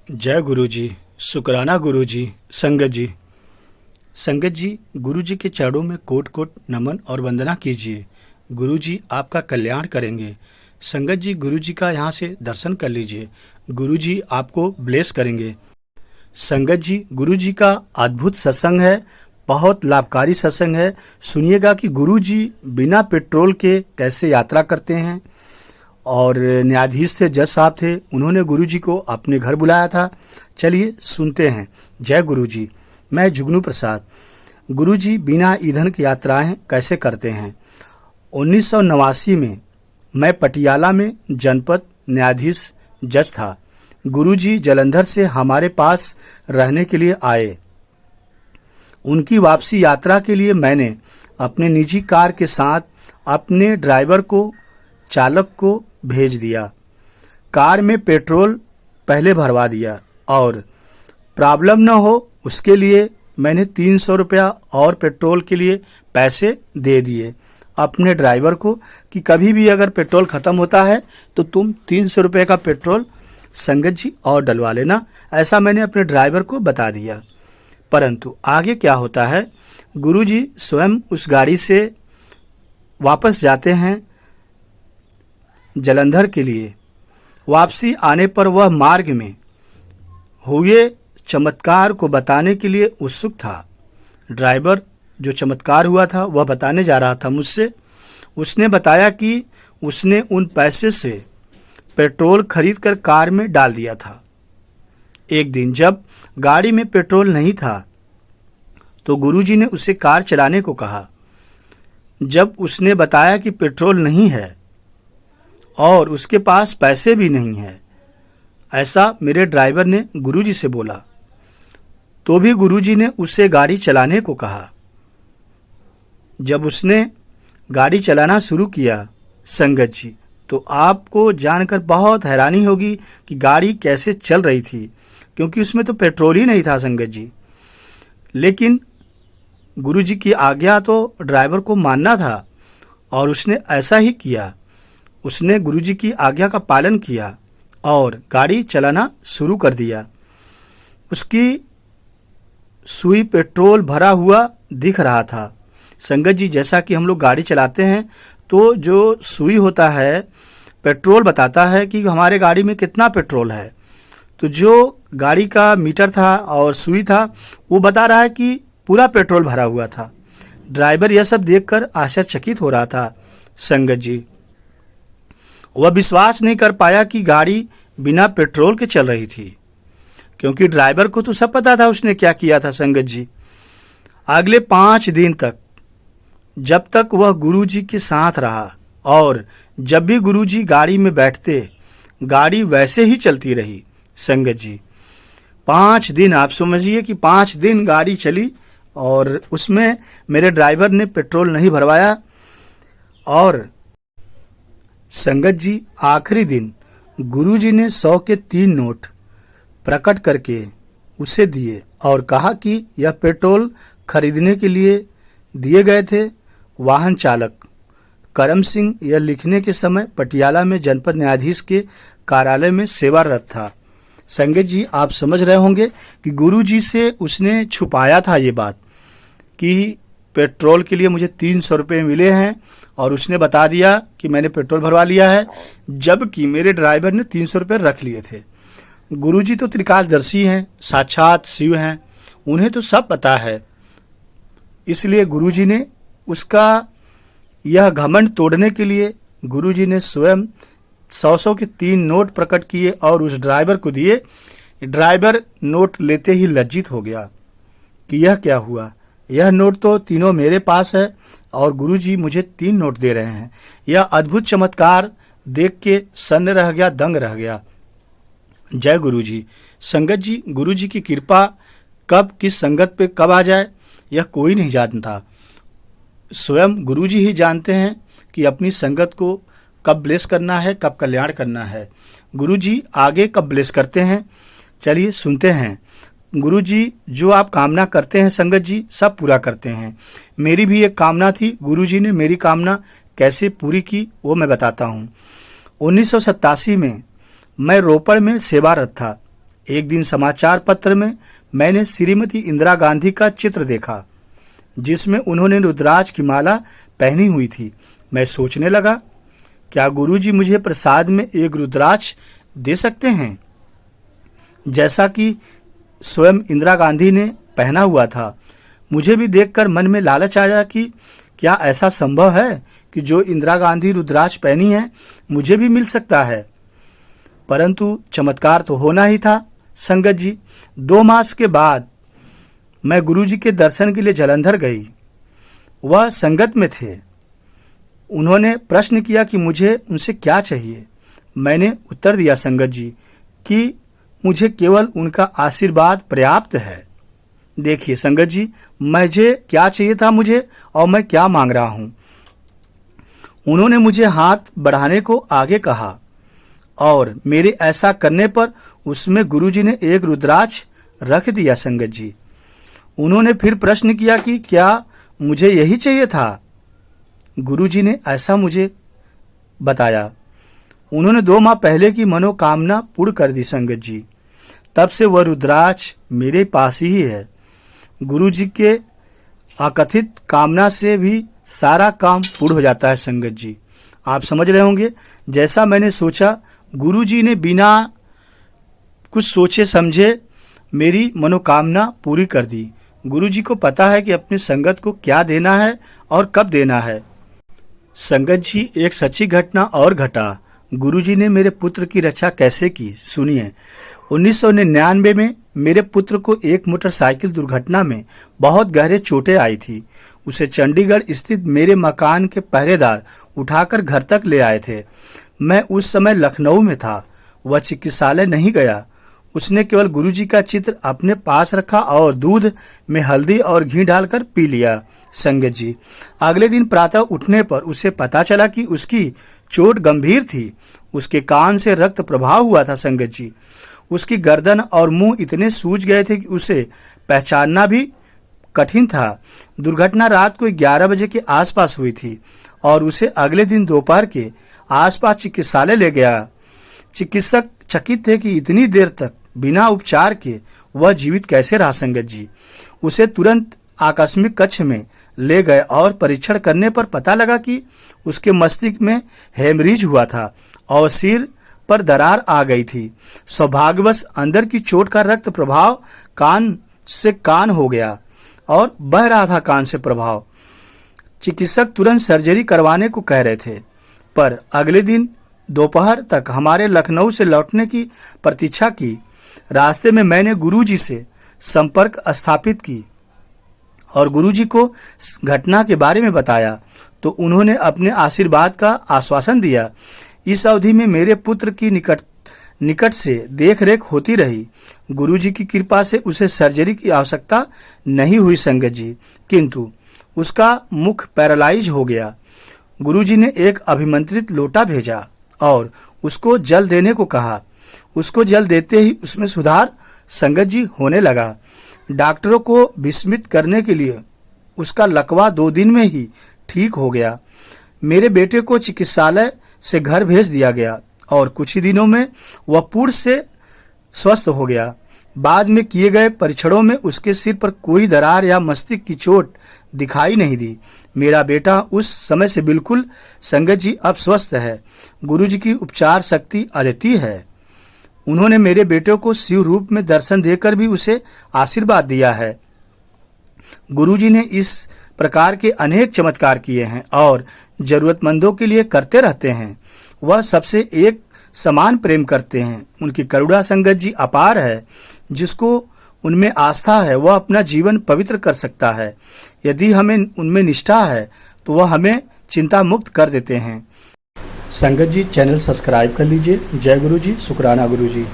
जय गुरु जी। शुक्राना गुरु जी। संगत जी। संगत जी, गुरु जी के चरणों में कोट कोट नमन और वंदना कीजिए। गुरु जी आपका कल्याण करेंगे। संगत जी, गुरु जी का यहाँ से दर्शन कर लीजिए। गुरु जी आपको ब्लेस करेंगे। संगत जी, गुरु जी का अद्भुत सत्संग है, बहुत लाभकारी सत्संग है। सुनिएगा कि गुरु जी बिना पेट्रोल के कैसे यात्रा करते हैं। और न्यायाधीश थे, जज साहब थे, उन्होंने गुरुजी को अपने घर बुलाया था। चलिए सुनते हैं। जय गुरु जी। मैं जुगनू प्रसाद। गुरुजी बिना ईंधन की यात्राएं कैसे करते हैं। 1989 में मैं पटियाला में जनपद न्यायाधीश जज था। गुरुजी जालंधर से हमारे पास रहने के लिए आए। उनकी वापसी यात्रा के लिए मैंने अपने निजी कार के साथ अपने ड्राइवर को, चालक को भेज दिया। कार में पेट्रोल पहले भरवा दिया और प्रॉब्लम न हो उसके लिए मैंने 300 रुपया और पेट्रोल के लिए पैसे दे दिए अपने ड्राइवर को कि कभी भी अगर पेट्रोल ख़त्म होता है तो तुम 300 रुपये का पेट्रोल संगत जी और डलवा लेना। ऐसा मैंने अपने ड्राइवर को बता दिया। परंतु आगे क्या होता है, गुरुजी स्वयं उस गाड़ी से वापस जाते हैं जालंधर के लिए। वापसी आने पर वह मार्ग में हुए चमत्कार को बताने के लिए उत्सुक था। ड्राइवर जो चमत्कार हुआ था वह बताने जा रहा था मुझसे। उसने बताया कि उसने उन पैसे से पेट्रोल खरीद कर कार में डाल दिया था। एक दिन जब गाड़ी में पेट्रोल नहीं था तो गुरुजी ने उसे कार चलाने को कहा। जब उसने बताया कि पेट्रोल नहीं है और उसके पास पैसे भी नहीं है, ऐसा मेरे ड्राइवर ने गुरुजी से बोला, तो भी गुरुजी ने उससे गाड़ी चलाने को कहा। जब उसने गाड़ी चलाना शुरू किया संगत जी, तो आपको जानकर बहुत हैरानी होगी कि गाड़ी कैसे चल रही थी, क्योंकि उसमें तो पेट्रोल ही नहीं था संगत जी। लेकिन गुरुजी की आज्ञा तो ड्राइवर को मानना था और उसने ऐसा ही किया। उसने गुरुजी की आज्ञा का पालन किया और गाड़ी चलाना शुरू कर दिया। उसकी सुई पेट्रोल भरा हुआ दिख रहा था संगत जी। जैसा कि हम लोग गाड़ी चलाते हैं तो जो सुई होता है पेट्रोल बताता है कि हमारे गाड़ी में कितना पेट्रोल है। तो जो गाड़ी का मीटर था और सुई था वो बता रहा है कि पूरा पेट्रोल भरा हुआ था। ड्राइवर यह सब देखकर आश्चर्यचकित हो रहा था संगत जी। वह विश्वास नहीं कर पाया कि गाड़ी बिना पेट्रोल के चल रही थी, क्योंकि ड्राइवर को तो सब पता था उसने क्या किया था संगत जी। अगले 5 दिन तक जब तक वह गुरुजी के साथ रहा और जब भी गुरुजी गाड़ी में बैठते गाड़ी वैसे ही चलती रही संगत जी। 5 दिन आप समझिए कि 5 दिन गाड़ी चली और उसमें मेरे ड्राइवर ने पेट्रोल नहीं भरवाया। और संगत जी आखिरी दिन गुरुजी ने 100 के 3 नोट प्रकट करके उसे दिए और कहा कि यह पेट्रोल खरीदने के लिए दिए गए थे। वाहन चालक करम सिंह यह लिखने के समय पटियाला में जनपद न्यायाधीश के कार्यालय में सेवारत था। संगत जी आप समझ रहे होंगे कि गुरुजी से उसने छुपाया था ये बात कि पेट्रोल के लिए मुझे 300 रुपये मिले हैं और उसने बता दिया कि मैंने पेट्रोल भरवा लिया है, जबकि मेरे ड्राइवर ने 300 रुपये रख लिए थे। गुरुजी तो त्रिकालदर्शी हैं, साक्षात शिव हैं, उन्हें तो सब पता है। इसलिए गुरुजी ने उसका यह घमंड तोड़ने के लिए गुरुजी ने स्वयं 100 के 3 नोट प्रकट किए और उस ड्राइवर को दिए। ड्राइवर नोट लेते ही लज्जित हो गया कि यह क्या हुआ, यह नोट तो तीनों मेरे पास है और गुरुजी मुझे 3 नोट दे रहे हैं। यह अद्भुत चमत्कार देख के सन्न रह गया, दंग रह गया। जय गुरुजी। संगत जी, गुरुजी की कृपा कब किस संगत पे कब आ जाए यह कोई नहीं जानता। स्वयं गुरुजी ही जानते हैं कि अपनी संगत को कब ब्लेस करना है, कब कल्याण करना है। गुरुजी आगे कब ब्लेस करते हैं, चलिए सुनते हैं। गुरुजी जो आप कामना करते हैं संगत जी सब पूरा करते हैं। मेरी भी एक कामना थी, गुरुजी ने मेरी कामना कैसे पूरी की वो मैं बताता हूँ। 1987 में मैं रोपड़ में सेवारत था। एक दिन समाचार पत्र में मैंने श्रीमती इंदिरा गांधी का चित्र देखा जिसमें उन्होंने रुद्राक्ष की माला पहनी हुई थी। मैं सोचने लगा, क्या गुरुजी मुझे प्रसाद में एक रुद्राक्ष दे सकते हैं जैसा कि स्वयं इंदिरा गांधी ने पहना हुआ था। मुझे भी देखकर मन में लालच आया कि क्या ऐसा संभव है कि जो इंदिरा गांधी रुद्राक्ष पहनी है मुझे भी मिल सकता है। परंतु चमत्कार तो होना ही था। संगत जी, 2 मास के बाद मैं गुरुजी के दर्शन के लिए जालंधर गई। वह संगत में थे। उन्होंने प्रश्न किया कि मुझे उनसे क्या चाहिए। मैंने उत्तर दिया संगत जी कि मुझे केवल उनका आशीर्वाद पर्याप्त है। देखिए संगत जी, मुझे क्या चाहिए था मुझे और मैं क्या मांग रहा हूँ। उन्होंने मुझे हाथ बढ़ाने को आगे कहा और मेरे ऐसा करने पर उसमें गुरुजी ने एक रुद्राक्ष रख दिया। संगत जी, उन्होंने फिर प्रश्न किया कि क्या मुझे यही चाहिए था। गुरुजी ने ऐसा मुझे बताया। उन्होंने 2 माह पहले की मनोकामना पूर्ण कर दी। संगत जी, तब से वह रुद्राक्ष मेरे पास ही है। गुरुजी के अकथित कामना से भी सारा काम पूर्ण हो जाता है। संगत जी, आप समझ रहे होंगे, जैसा मैंने सोचा गुरुजी ने बिना कुछ सोचे समझे मेरी मनोकामना पूरी कर दी। गुरुजी को पता है कि अपनी संगत को क्या देना है और कब देना है। संगत जी, एक सच्ची घटना और घटा। गुरुजी ने मेरे पुत्र की रक्षा कैसे की, सुनिए। 1999 में मेरे पुत्र को एक मोटरसाइकिल दुर्घटना में बहुत गहरे चोटें आई थी। उसे चंडीगढ़ स्थित मेरे मकान के पहरेदार उठाकर घर तक ले आए थे। मैं उस समय लखनऊ में था। वह चिकित्सालय नहीं गया। उसने केवल गुरुजी का चित्र अपने पास रखा और दूध में हल्दी और घी डालकर पी लिया। संगत जी, अगले दिन प्रातः उठने पर उसे पता चला कि उसकी चोट गंभीर थी। उसके कान से रक्त प्रवाह हुआ था। संगत जी, उसकी गर्दन और मुंह इतने सूज गए थे कि उसे पहचानना भी कठिन था। दुर्घटना रात को 11 बजे के आसपास हुई थी और उसे अगले दिन दोपहर के आसपास चिकित्सालय ले गया। चिकित्सक चकित थे कि इतनी देर तक बिना उपचार के वह जीवित कैसे रहा। संगत जी, उसे तुरंत आकस्मिक कक्ष में ले गए और परीक्षण करने पर पता लगा कि उसके मस्तिष्क में हेमरेज हुआ था और सिर पर दरार आ गई थी। सौभाग्यवश अंदर की चोट का रक्त प्रभाव कान से कान हो गया और बह रहा था कान से प्रभाव। चिकित्सक तुरंत सर्जरी करवाने को कह रहे थे, पर अगले दिन दोपहर तक हमारे लखनऊ से लौटने की प्रतीक्षा की। रास्ते में मैंने गुरुजी से संपर्क स्थापित की और गुरुजी को घटना के बारे में बताया तो उन्होंने अपने आशीर्वाद का आश्वासन दिया। इस अवधि में मेरे पुत्र की निकट से देख रेख होती रही। गुरुजी की कृपा से उसे सर्जरी की आवश्यकता नहीं हुई। संगत जी, किंतु उसका मुख पैरालाइज हो गया। गुरुजी ने एक अभिमंत्रित लोटा भेजा और उसको जल देने को कहा। उसको जल देते ही उसमें सुधार संगत जी होने लगा। डॉक्टरों को विस्मित करने के लिए उसका लकवा 2 दिन में ही ठीक हो गया। मेरे बेटे को चिकित्सालय से घर भेज दिया गया और कुछ ही दिनों में वह पूर्ण से स्वस्थ हो गया। बाद में किए गए परीक्षणों में उसके सिर पर कोई दरार या मस्तिष्क की चोट दिखाई नहीं दी। मेरा बेटा उस समय से बिल्कुल संगत जी अब स्वस्थ है। गुरुजी की उपचार शक्ति अद्वितीय है। उन्होंने मेरे बेटे को शिव रूप में दर्शन देकर भी उसे आशीर्वाद दिया है। गुरुजी ने इस प्रकार के अनेक चमत्कार किए हैं और जरूरतमंदों के लिए करते रहते हैं। वह सबसे एक समान प्रेम करते हैं। उनकी करुणा संगत जी अपार है। जिसको उनमें आस्था है वह अपना जीवन पवित्र कर सकता है। यदि हमें उनमें निष्ठा है तो वह हमें चिंता मुक्त कर देते हैं। संगत जी, चैनल सब्सक्राइब कर लीजिए। जय गुरु जी, शुक्राना गुरु जी।